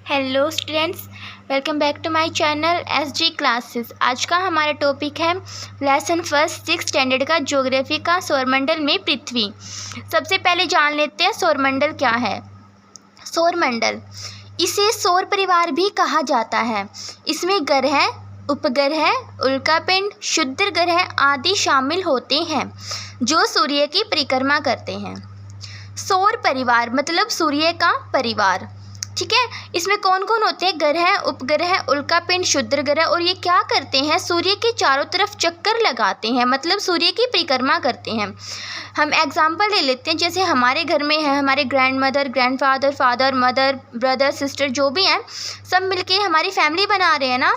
Hello students, welcome back to my channel SG classes. आज का हमारा टॉपिक है लेसन फर्स्ट 6 स्टैंडर्ड का ज्योग्राफी का सौरमंडल में पृथ्वी। सबसे पहले जान लेते हैं सौरमंडल क्या है। सौरमंडल, इसे सौर परिवार भी कहा जाता है। इसमें ग्रह, उपग्रह, उल्कापिंड, क्षुद्र ग्रह आदि शामिल होते हैं जो सूर्य की परिक्रमा करते हैं। सौर परिवार मतलब सूर्य का परिवार, ठीक है। इसमें कौन कौन होते हैं? ग्रह, उपग्रह, उल्कापिंड, क्षुद्र ग्रह। और ये क्या करते हैं? सूर्य के चारों तरफ चक्कर लगाते हैं, मतलब सूर्य की परिक्रमा करते हैं। हम एग्जाम्पल ले लेते हैं, जैसे हमारे घर में है हमारे grand mother, grand father, father, mother, brother, sister, जो भी हैं सब मिलके हमारी फैमिली बना रहे हैं ना,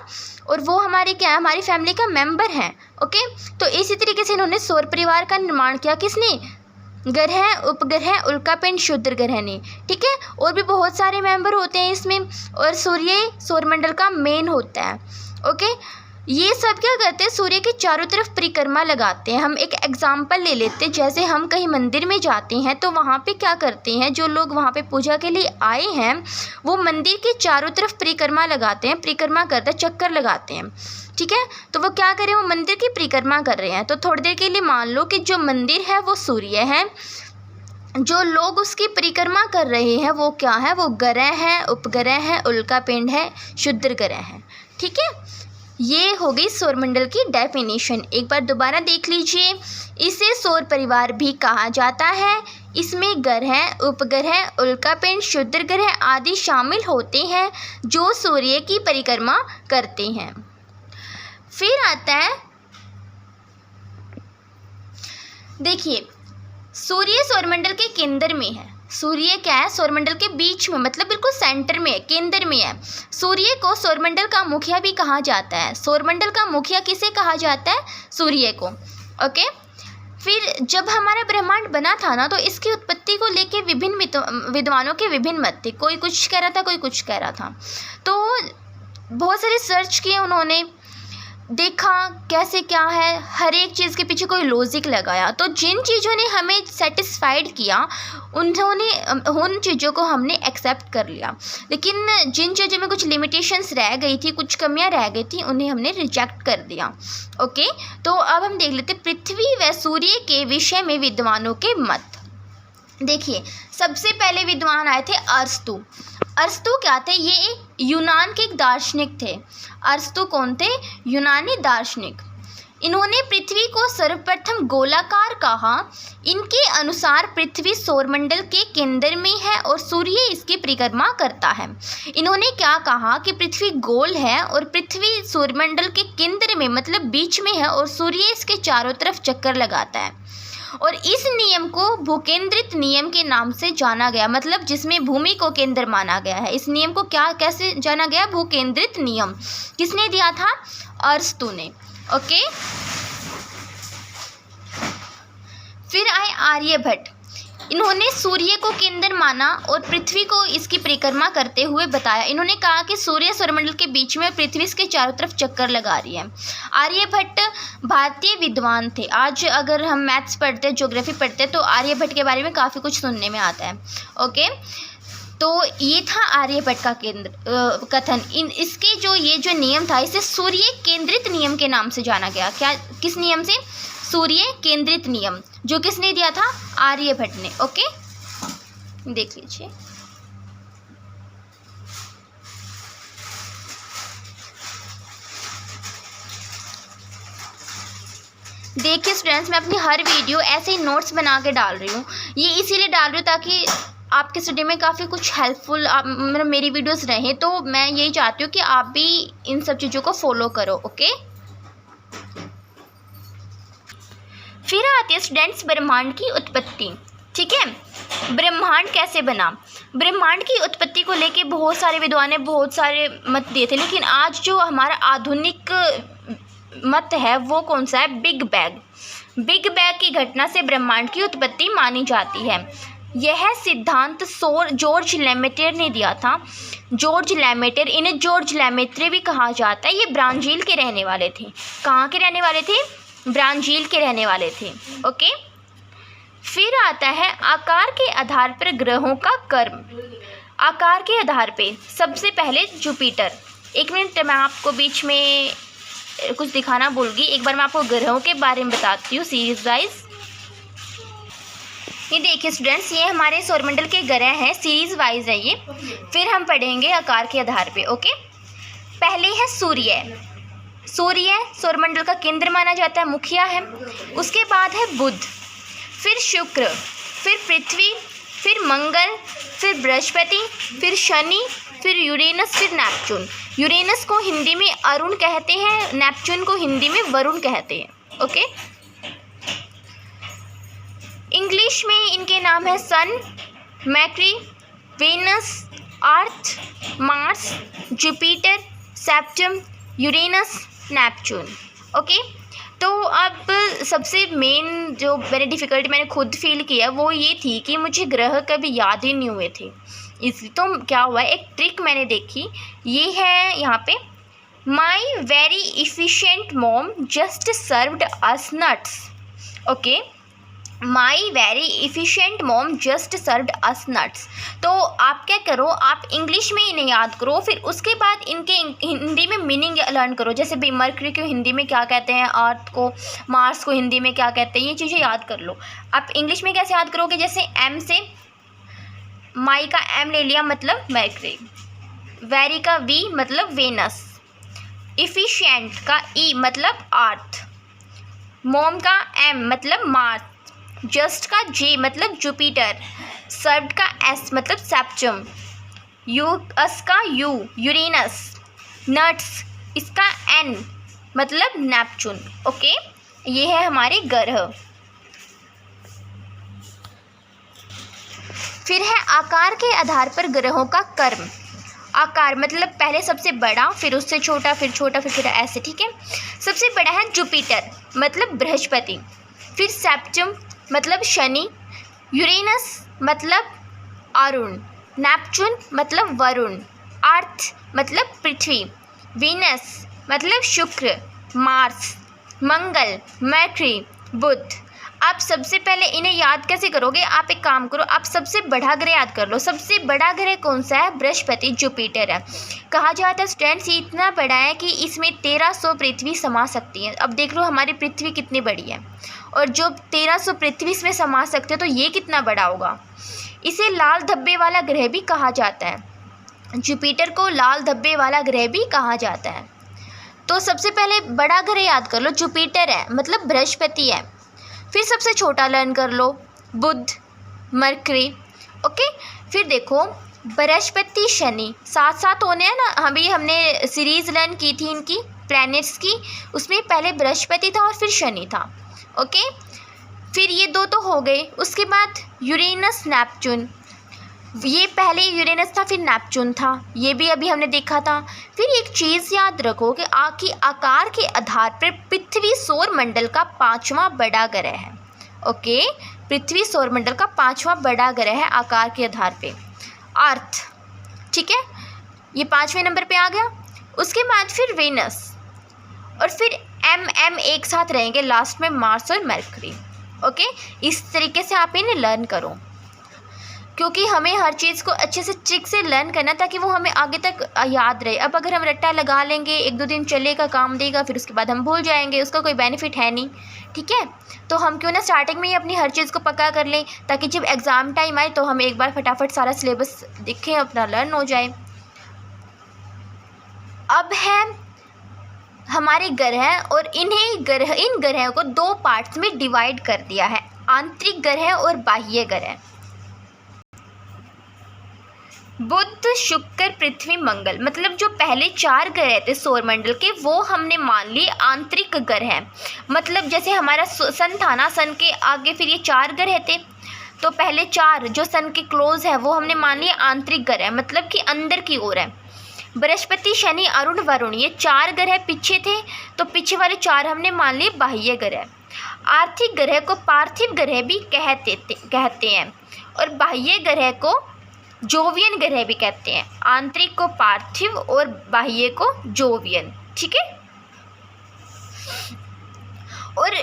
और वो हमारे क्या है, हमारी फैमिली का मेंबर हैं। ओके, तो इसी तरीके से इन्होंने सौर परिवार का निर्माण किया। किसने? ग्रह, उपग्रह, उल्कापिंड, क्षुद्र ग्रह ने, ठीक है। और भी बहुत सारे मेंबर होते हैं इसमें, और सूर्य सौरमंडल का मेन होता है। ओके, ये सब क्या करते हैं? सूर्य के चारों तरफ परिक्रमा लगाते हैं। हम एक एग्जांपल ले लेते हैं, जैसे हम कहीं मंदिर में जाते हैं तो वहाँ पे क्या करते हैं, जो लोग वहाँ पे पूजा के लिए आए हैं वो मंदिर के चारों तरफ परिक्रमा लगाते हैं, परिक्रमा करते हैं, चक्कर लगाते हैं, ठीक है। तो वो क्या करें, वो मंदिर की परिक्रमा कर रहे हैं। तो थोड़ी देर के लिए मान लो कि जो मंदिर है वो सूर्य है, जो लोग उसकी परिक्रमा कर रहे हैं वो क्या है, वो ग्रह है, उपग्रह है, उल्कापिंड है, क्षुद्र ग्रह है, ठीक है। ये हो गई सौरमंडल की डेफिनेशन। एक बार दोबारा देख लीजिए। इसे सौर परिवार भी कहा जाता है। इसमें ग्रह, उपग्रह, उल्कापिंड, क्षुद्र ग्रह आदि शामिल होते हैं जो सूर्य की परिक्रमा करते हैं। फिर आता है, देखिए, सूर्य सौरमंडल के केंद्र में है। सूर्य क्या है? सौरमंडल के बीच में, मतलब बिल्कुल सेंटर में है, केंद्र में है। सूर्य को सौरमंडल का मुखिया भी कहा जाता है। सौरमंडल का मुखिया किसे कहा जाता है? सूर्य को। ओके, फिर जब हमारा ब्रह्मांड बना था ना, तो इसकी उत्पत्ति को लेके विभिन्न विद्वानों के विभिन्न मत थे। कोई कुछ कह रहा था, कोई कुछ कह रहा था। तो बहुत सारे सर्च किए उन्होंने, देखा कैसे क्या है, हर एक चीज़ के पीछे कोई लॉजिक लगाया। तो जिन चीज़ों ने हमें सेटिस्फाइड किया उन चीज़ों को हमने एक्सेप्ट कर लिया, लेकिन जिन चीज़ों में कुछ लिमिटेशंस रह गई थी, कुछ कमियां रह गई थी, उन्हें हमने रिजेक्ट कर दिया। ओके, तो अब हम देख लेते पृथ्वी व सूर्य के विषय में विद्वानों के मत। देखिए, सबसे पहले विद्वान आए थे अरस्तु। अरस्तु क्या थे? ये यूनान के एक दार्शनिक थे। अरस्तु कौन थे? यूनानी दार्शनिक। इन्होंने पृथ्वी को सर्वप्रथम गोलाकार कहा। इनके अनुसार पृथ्वी सौरमंडल के केंद्र में है और सूर्य इसकी परिक्रमा करता है। इन्होंने क्या कहा कि पृथ्वी गोल है और पृथ्वी सौरमंडल के केंद्र में, मतलब बीच में है, और सूर्य इसके चारों तरफ चक्कर लगाता है। और इस नियम को भूकेंद्रित नियम के नाम से जाना गया, मतलब जिसमें भूमि को केंद्र माना गया है। इस नियम को कैसे जाना गया? भूकेंद्रित नियम। किसने दिया था? अरस्तु ने। ओके, फिर आए आर्यभट्ट। इन्होंने सूर्य को केंद्र माना और पृथ्वी को इसकी परिक्रमा करते हुए बताया। इन्होंने कहा कि सूर्य सौरमंडल के बीच में, पृथ्वी इसके चारों तरफ चक्कर लगा रही है। आर्यभट्ट भारतीय विद्वान थे। आज अगर हम मैथ्स पढ़ते हैं, ज्योग्राफी पढ़ते हैं, तो आर्यभट्ट के बारे में काफ़ी कुछ सुनने में आता है। ओके, तो ये था आर्यभट्ट का कथन। इसके जो नियम था, इसे सूर्य केंद्रित नियम के नाम से जाना गया। क्या, किस नियम से? सूर्य केंद्रित नियम, जो किसने दिया था? आर्यभट्ट ने। ओके, देख लीजिए। देखिए स्टूडेंट्स, मैं अपनी हर वीडियो ऐसे ही नोट्स बना के डाल रही हूँ। ये इसीलिए डाल रही हूँ ताकि आपके स्टडी में काफ़ी कुछ हेल्पफुल मतलब मेरी वीडियोस रहें। तो मैं यही चाहती हूँ कि आप भी इन सब चीज़ों को फॉलो करो। ओके, फिर आती है स्टूडेंट्स ब्रह्मांड की उत्पत्ति। ठीक है, ब्रह्मांड कैसे बना? ब्रह्मांड की उत्पत्ति को लेके बहुत सारे विद्वान ने बहुत सारे मत दिए थे, लेकिन आज जो हमारा आधुनिक मत है वो कौन सा है? Big bang. बिग बैंग की घटना से ब्रह्मांड की उत्पत्ति मानी जाती है। यह सिद्धांत जॉर्ज लेमेटर ने दिया था। जॉर्ज लेमेटर, इन्हें जॉर्ज लेमेत्रे भी कहा जाता है। ये ब्राज़ील के रहने वाले थे। कहाँ के रहने वाले थे? ब्राज़ील के रहने वाले थे। ओके, फिर आता है आकार के आधार पर ग्रहों का कर्म। आकार के आधार पे सबसे पहले जुपिटर। एक मिनट, मैं आपको बीच में कुछ दिखाना भूल गई। एक बार मैं आपको ग्रहों के बारे में बताती हूँ सीरीज वाइज। ये देखिए स्टूडेंट्स, ये हमारे सौरमंडल के ग्रह हैं, सीरीज वाइज है ये। फिर हम पढ़ेंगे आकार के आधार पे। ओके, पहले है सूर्य। सूर्य सौरमंडल का केंद्र माना जाता है, मुखिया है। उसके बाद है बुध, फिर शुक्र, फिर पृथ्वी, फिर मंगल, फिर बृहस्पति, फिर शनि, फिर यूरेनस, फिर नेपच्यून। यूरेनस को हिंदी में अरुण कहते हैं, नेपच्यून को हिंदी में वरुण कहते हैं। ओके, इंग्लिश में इनके नाम है sun, Mercury, Venus, Earth, Mars, Jupiter, Saturn, Uranus, Neptune. Okay, तो अब सबसे मेन जो मैंने डिफ़िकल्टी मैंने खुद फील किया वो ये थी कि मुझे ग्रह कभी याद ही नहीं हुए थे। इसलिए तो क्या हुआ, एक ट्रिक मैंने देखी, ये है यहाँ पे, my very efficient mom just served us nuts. Okay, my very efficient mom just served us nuts. तो आप क्या करो, आप इंग्लिश में इन्हें याद करो, फिर उसके बाद इनके हिंदी में मीनिंग लर्न करो। जैसे भी मर्करी को हिंदी में क्या कहते हैं, अर्थ को, मार्स को हिंदी में क्या कहते हैं, ये चीज़ें याद कर लो। आप इंग्लिश में कैसे याद करोगे, जैसे एम से माई का एम ले लिया मतलब मर्करी, वेरी का वी मतलब वेनस, इफ़िशिएंट का ई मतलब अर्थ, मॉम का एम मतलब मार्स, जस्ट का जे मतलब जुपिटर, सर्व्ड का एस मतलब सैटर्न, यूअस का यू यूरेनस, नट्स इसका एन मतलब नेपच्यून। ओके, ये है हमारे ग्रह। फिर है आकार के आधार पर ग्रहों का कर्म। आकार मतलब पहले सबसे बड़ा, फिर उससे छोटा, फिर छोटा, फिर छोटा, ऐसे। ठीक है, सबसे बड़ा है जुपिटर मतलब बृहस्पति, फिर सैटर्न मतलब शनि, यूरेनस मतलब अरुण, नेपच्यून मतलब वरुण, अर्थ मतलब पृथ्वी, वीनस मतलब शुक्र, मार्स, मंगल, मर्करी, बुध। आप सबसे पहले इन्हें याद कैसे करोगे, आप एक काम करो, आप सबसे बड़ा ग्रह याद कर लो। सबसे बड़ा ग्रह कौन सा है, बृहस्पति, जुपिटर है। कहा जाता है स्टूडेंट्स ये इतना बड़ा है कि इसमें 1300 पृथ्वी समा सकती है। अब देख लो हमारी पृथ्वी कितनी बड़ी है, और जो 1300 पृथ्वी इसमें समा सकते हैं तो ये कितना बड़ा होगा। इसे लाल धब्बे वाला ग्रह भी कहा जाता है, जुपिटर को लाल धब्बे वाला ग्रह भी कहा जाता है। तो सबसे पहले बड़ा ग्रह याद कर लो, जुपिटर है मतलब बृहस्पति है। फिर सबसे छोटा लर्न कर लो, बुध, मर्करी। ओके, फिर देखो बृहस्पति शनि साथ साथ होने हैं ना, अभी हमने सीरीज़ लर्न की थी इनकी प्लैनेट्स की, उसमें पहले बृहस्पति था और फिर शनि था। ओके, फिर ये दो तो हो गए। उसके बाद यूरेनस, नेपच्यून, ये पहले यूरेनस था फिर नेपच्यून था, ये भी अभी हमने देखा था। फिर एक चीज़ याद रखो कि आकार के आधार पर पृथ्वी सौरमंडल का 5वां बड़ा ग्रह है। ओके, पृथ्वी सौरमंडल का 5वां बड़ा ग्रह है आकार के आधार पे, अर्थ। ठीक है, ये 5वें नंबर पे आ गया। उसके बाद फिर वेनस, और फिर एम एक साथ रहेंगे लास्ट में, मार्स और मर्करी। ओके, इस तरीके से आप इन्हें लर्न करो, क्योंकि हमें हर चीज़ को अच्छे से ट्रिक से लर्न करना ताकि वो हमें आगे तक याद रहे। अब अगर हम रट्टा लगा लेंगे, 1-2 दिन चलेगा, काम देगा, फिर उसके बाद हम भूल जाएंगे, उसका कोई बेनिफिट है नहीं। ठीक है, तो हम क्यों ना स्टार्टिंग में ही अपनी हर चीज़ को पक्का कर लें, ताकि जब एग्ज़ाम टाइम आए तो हम एक बार फटाफट सारा सिलेबस देखें, अपना लर्न हो जाए। अब है हमारे ग्रह, और इन ग्रहों को 2 पार्ट्स में डिवाइड कर दिया है, आंतरिक ग्रह और बाह्य ग्रह। बुध, शुक्र, पृथ्वी, मंगल, मतलब जो पहले 4 ग्रह थे सौरमंडल के, वो हमने मान लिए आंतरिक ग्रह। मतलब जैसे हमारा सन था ना, सन के आगे फिर ये 4 ग्रह थे, तो पहले 4 जो सन के क्लोज है वो हमने मान लिए आंतरिक ग्रह, मतलब कि अंदर की ओर है। बृहस्पति, शनि, अरुण, वरुण, ये 4 ग्रह पीछे थे, तो पीछे वाले 4 हमने मान लिए बाह्य ग्रह। आर्थिक ग्रह को पार्थिव ग्रह भी कहते हैं, और बाह्य ग्रह को जोवियन ग्रह भी कहते हैं। आंतरिक को पार्थिव और बाह्य को जोवियन। ठीक है, और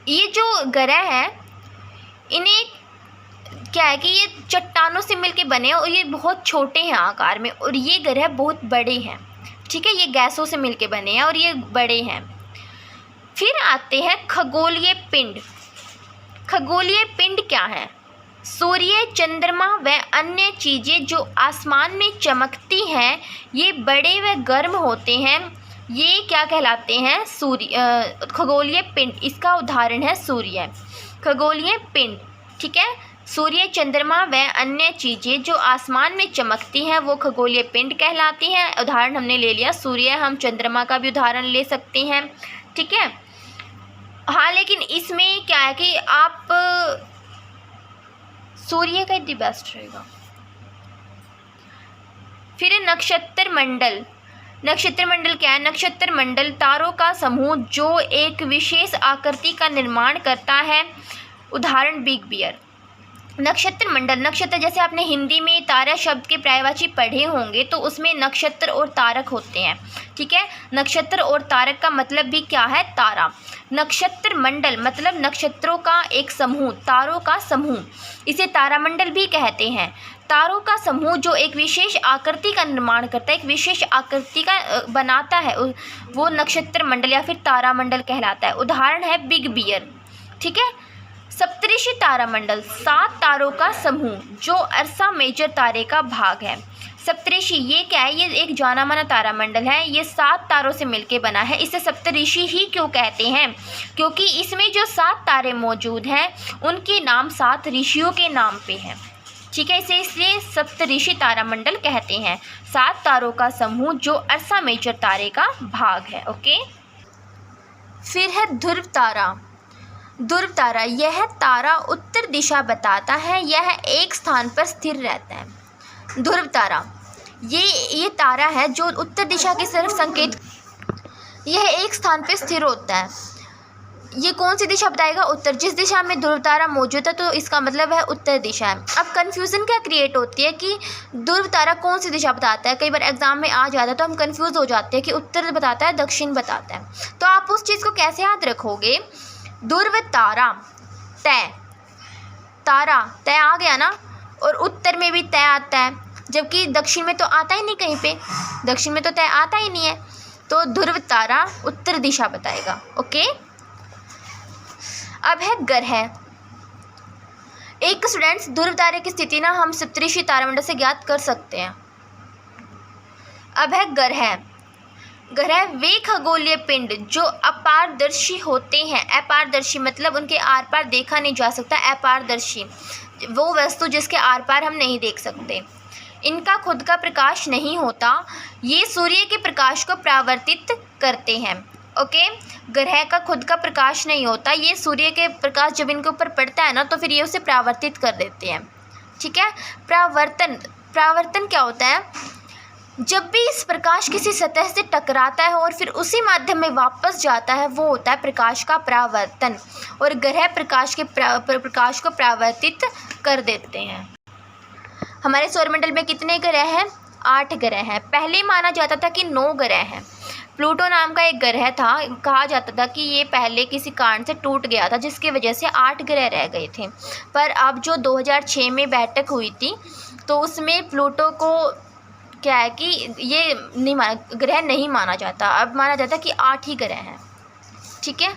ये जो ग्रह हैं इन्हें क्या है कि ये चट्टानों से मिलके बने हैं और ये बहुत छोटे हैं आकार में, और ये ग्रह बहुत बड़े हैं। ठीक है, ये गैसों से मिलके बने हैं और ये बड़े हैं। फिर आते हैं खगोलीय पिंड। खगोलीय पिंड क्या है? सूर्य, चंद्रमा व अन्य चीज़ें जो आसमान में चमकती हैं, ये बड़े व गर्म होते हैं। ये क्या कहलाते हैं? सूर्य, खगोलीय पिंड। इसका उदाहरण है सूर्य। खगोलीय पिंड, ठीक है। सूर्य, चंद्रमा व अन्य चीज़ें जो आसमान में चमकती हैं वो खगोलीय पिंड कहलाती हैं। उदाहरण हमने ले लिया सूर्य, हम चंद्रमा का भी उदाहरण ले सकते हैं। ठीक है, हाँ, लेकिन इसमें क्या है कि आप सूर्य का दी बेस्ट रहेगा। फिर नक्षत्र मंडल। नक्षत्र मंडल क्या है? नक्षत्र मंडल तारों का समूह जो एक विशेष आकृति का निर्माण करता है। उदाहरण बिग बियर। नक्षत्र मंडल, नक्षत्र जैसे आपने हिंदी में तारा शब्द के पर्यायवाची पढ़े होंगे तो उसमें नक्षत्र और तारक होते हैं। ठीक है, नक्षत्र और तारक का मतलब भी क्या है? तारा। नक्षत्र मंडल मतलब नक्षत्रों का एक समूह, तारों का समूह, इसे तारामंडल भी कहते हैं। तारों का समूह जो एक विशेष आकृति का निर्माण करता है, एक विशेष आकृति का बनाता है, वो नक्षत्र मंडल या फिर तारामंडल कहलाता है। उदाहरण है बिग बियर। ठीक है, सप्तऋषि तारामंडल 7 तारों का समूह जो अर्सा मेजर तारे का भाग है। सप्तऋषि ये क्या है? ये एक जाना माना तारामंडल है। ये 7 तारों से मिलके बना है। इसे सप्तऋषि ही क्यों कहते हैं? क्योंकि इसमें जो 7 तारे मौजूद हैं उनके नाम 7 ऋषियों के नाम पे हैं। ठीक है, इसे इसलिए सप्तऋषि तारामंडल कहते हैं। 7 तारों का समूह जो अर्सा मेजर तारे का भाग है। ओके, फिर है ध्रुव तारा। ध्रुव तारा, यह तारा उत्तर दिशा बताता है। यह एक स्थान पर स्थिर रहता है। ध्रुव तारा ये तारा है जो उत्तर दिशा की तरफ संकेत, यह एक स्थान पर स्थिर होता है। ये कौन सी दिशा बताएगा? उत्तर। जिस दिशा में ध्रुव तारा मौजूद है तो इसका मतलब है उत्तर दिशा है। अब कन्फ्यूज़न क्या क्रिएट होती है कि ध्रुव तारा कौन सी दिशा बताता है। कई बार एग्जाम में आ जाता है तो हम कंफ्यूज हो जाते हैं कि उत्तर बताता है दक्षिण बताता है। तो आप उस चीज़ को कैसे याद रखोगे? ध्रुव तारा, तय, तारा तय आ गया ना, और उत्तर में भी तय आता है, जबकि दक्षिण में तो आता ही नहीं, कहीं पे दक्षिण में तो तय आता ही नहीं है। तो ध्रुव तारा उत्तर दिशा बताएगा। ओके, अब है ग्रह। एक स्टूडेंट्स, ध्रुव तारे की स्थिति ना हम सप्तऋषि तारामंडल से ज्ञात कर सकते हैं। अब है ग्रह। ग्रह वे खगोलीय पिंड जो अपारदर्शी होते हैं। अपारदर्शी मतलब उनके आर पार देखा नहीं जा सकता। अपारदर्शी वो वस्तु जिसके आर पार हम नहीं देख सकते। इनका खुद का प्रकाश नहीं होता। ये सूर्य के प्रकाश को परावर्तित करते हैं। ओके, ग्रह का खुद का प्रकाश नहीं होता। ये सूर्य के प्रकाश जब इनके ऊपर पड़ता है ना तो फिर ये उसे परावर्तित कर देते हैं। ठीक है, परावर्तन क्या होता है? जब भी इस प्रकाश किसी सतह से टकराता है और फिर उसी माध्यम में वापस जाता है, वो होता है प्रकाश का परावर्तन। और ग्रह प्रकाश को परावर्तित कर देते हैं। हमारे सौरमंडल में कितने ग्रह हैं? 8 ग्रह हैं। पहले माना जाता था कि 9 ग्रह हैं। प्लूटो नाम का एक ग्रह था, कहा जाता था कि ये पहले किसी कारण से टूट गया था जिसकी वजह से 8 ग्रह रह गए थे। पर अब जो 2006 में बैठक हुई थी तो उसमें प्लूटो को क्या है कि ये ग्रह नहीं माना जाता। अब माना जाता है कि 8 ही ग्रह हैं। ठीक है,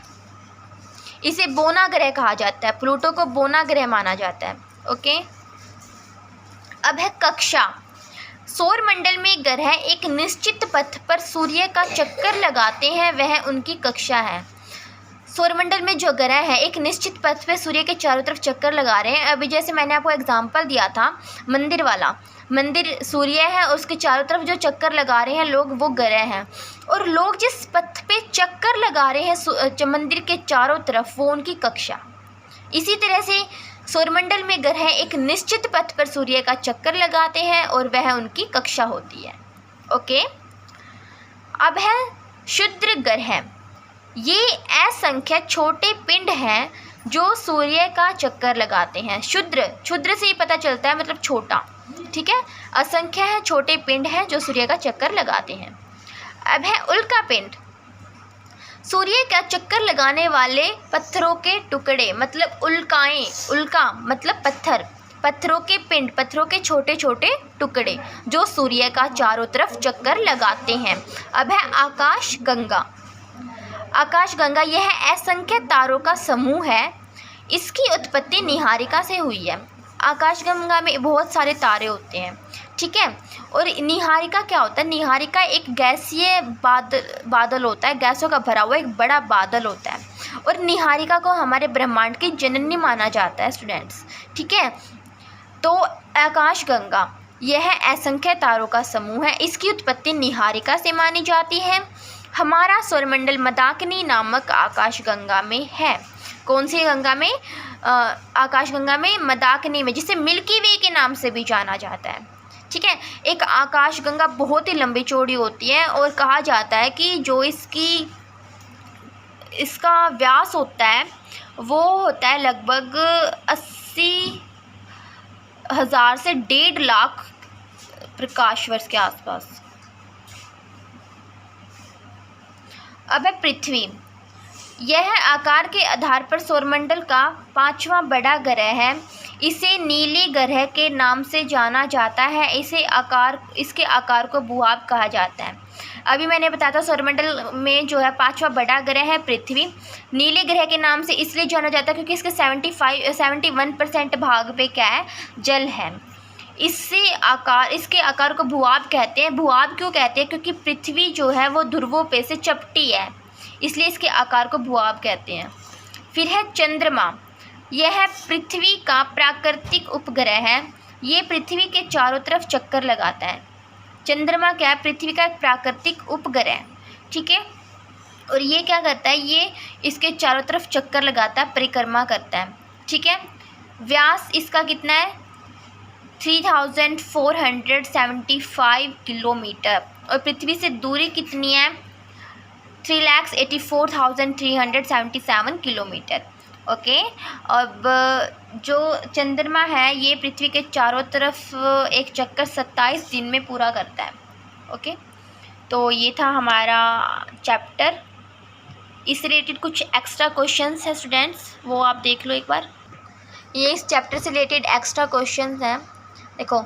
इसे बोना ग्रह कहा जाता है। प्लूटो को बोना ग्रह माना जाता है। ओके, अब है कक्षा। सौरमंडल में ग्रह एक निश्चित पथ पर सूर्य का चक्कर लगाते हैं, वह उनकी कक्षा है। सौरमंडल में जो ग्रह है एक निश्चित पथ पे सूर्य के चारों तरफ चक्कर लगा रहे हैं। अभी जैसे मैंने आपको एग्जांपल दिया था मंदिर वाला, मंदिर सूर्य है और उसके चारों तरफ जो चक्कर लगा रहे हैं लोग, वो ग्रह हैं। और लोग जिस पथ पे चक्कर लगा रहे हैं मंदिर के चारों तरफ, वो उनकी कक्षा। इसी तरह से सौरमंडल में ग्रह एक निश्चित पथ पर सूर्य का चक्कर लगाते हैं और वह उनकी कक्षा होती है। ओके, अब है क्षुद्र ग्रह। ये असंख्य छोटे पिंड हैं जो सूर्य का चक्कर लगाते हैं। क्षुद्र से ही पता चलता है मतलब छोटा। ठीक है, असंख्य है, छोटे पिंड हैं जो सूर्य का चक्कर लगाते हैं। अब है उल्का पिंड। सूर्य का चक्कर लगाने वाले पत्थरों के टुकड़े मतलब उल्काएं, उल्का मतलब पत्थर, पत्थरों के पिंड, पत्थरों के छोटे छोटे टुकड़े जो सूर्य का चारों तरफ चक्कर लगाते हैं। अब है आकाश गंगा। आकाश गंगा यह असंख्य तारों का समूह है। इसकी उत्पत्ति निहारिका से हुई है। आकाश गंगा में बहुत सारे तारे होते हैं, ठीक है। और निहारिका क्या होता है? निहारिका एक गैसीय बादल होता है, गैसों का भरा हुआ एक बड़ा बादल होता है। और निहारिका को हमारे ब्रह्मांड की जननी माना जाता है स्टूडेंट्स, ठीक है। तो आकाश गंगा यह असंख्य तारों का समूह है। इसकी उत्पत्ति निहारिका से मानी जाती है। हमारा सौरमंडल मंदाकिनी नामक आकाश गंगा में है। कौन सी गंगा में? आकाश गंगा में, मंदाकिनी में, जिसे मिल्की वे के नाम से भी जाना जाता है, ठीक है। एक आकाश गंगा बहुत ही लंबी चौड़ी होती है और कहा जाता है कि जो इसका व्यास होता है वो होता है लगभग 80,000 से 1.5 लाख प्रकाश वर्ष के आसपास। अब है पृथ्वी। यह आकार के आधार पर सौरमंडल का 5वां बड़ा ग्रह है। इसे नीली ग्रह के नाम से जाना जाता है। इसके आकार को भूभाग कहा जाता है। अभी मैंने बताया था सौरमंडल में जो है 5वां बड़ा ग्रह है पृथ्वी। नीले ग्रह के नाम से इसलिए जाना जाता है क्योंकि इसके 71% भाग पे क्या है? जल है। इसके आकार को भूभाग कहते हैं। भूभाग क्यों कहते हैं? क्योंकि पृथ्वी जो है वो ध्रुवों पे से चपटी है, इसलिए इसके आकार को भूभाग कहते हैं। फिर है चंद्रमा। यह पृथ्वी का प्राकृतिक उपग्रह है। ये पृथ्वी के चारों तरफ चक्कर लगाता है। चंद्रमा क्या है? पृथ्वी का एक प्राकृतिक उपग्रह, ठीक है। और ये क्या करता है? ये इसके चारों तरफ चक्कर लगाता है, परिक्रमा करता है, ठीक है। व्यास इसका कितना है? 3475 किलोमीटर। और पृथ्वी से दूरी कितनी है? 3,84,377 किलोमीटर। ओके। अब जो चंद्रमा है ये पृथ्वी के चारों तरफ एक चक्कर 27 दिन में पूरा करता है। ओके, तो ये था हमारा चैप्टर। इस रिलेटेड कुछ एक्स्ट्रा क्वेश्चंस हैं स्टूडेंट्स, वो आप देख लो एक बार। ये इस चैप्टर से रिलेटेड एक्स्ट्रा क्वेश्चंस हैं। देखो,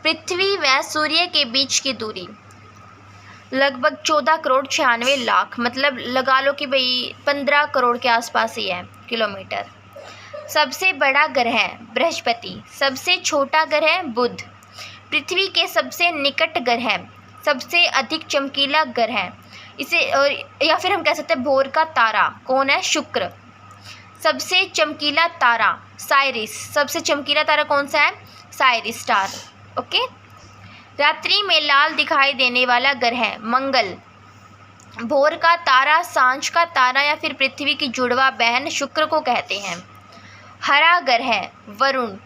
पृथ्वी व सूर्य के बीच की दूरी लगभग 14 करोड़ 96 लाख, मतलब लगा लो कि भाई 15 करोड़ के आसपास ही है किलोमीटर। सबसे बड़ा ग्रह बृहस्पति, सबसे छोटा ग्रह बुध, पृथ्वी के सबसे निकट ग्रह, सबसे अधिक चमकीला ग्रह इसे, और या फिर हम कह सकते हैं भोर का तारा कौन है? शुक्र। सबसे चमकीला तारा साइरिस, सबसे चमकीला तारा कौन सा है? Cyrus star. ओके। रात्रि में लाल दिखाई देने वाला ग्रह मंगल, भोर का तारा, सांझ का तारा या फिर पृथ्वी की जुड़वा बहन शुक्र को कहते हैं। हरा ग्रह वरुण,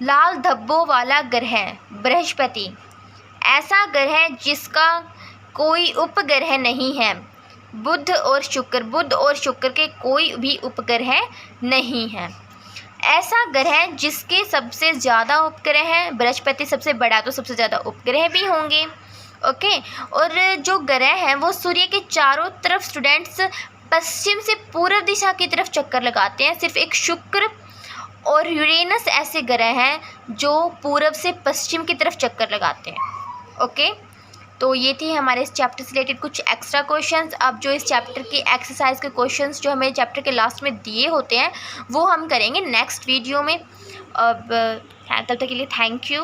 लाल धब्बों वाला ग्रह बृहस्पति, ऐसा ग्रह जिसका कोई उपग्रह नहीं है बुध और शुक्र के कोई भी उपग्रह नहीं है। ऐसा ग्रह जिसके सबसे ज़्यादा उपग्रह हैं, बृहस्पति सबसे बड़ा तो सबसे ज़्यादा उपग्रह भी होंगे। ओके। और जो ग्रह हैं वो सूर्य के चारों तरफ स्टूडेंट्स पश्चिम से पूर्व दिशा की तरफ चक्कर लगाते हैं। सिर्फ एक शुक्र और यूरेनस ऐसे ग्रह हैं जो पूर्व से पश्चिम की तरफ चक्कर लगाते हैं। ओके, तो ये थी हमारे इस चैप्टर से रिलेटेड कुछ एक्स्ट्रा क्वेश्चंस। अब जो इस चैप्टर की एक्सरसाइज के क्वेश्चंस जो हमें चैप्टर के लास्ट में दिए होते हैं वो हम करेंगे नेक्स्ट वीडियो में। अब तब तक के लिए थैंक यू।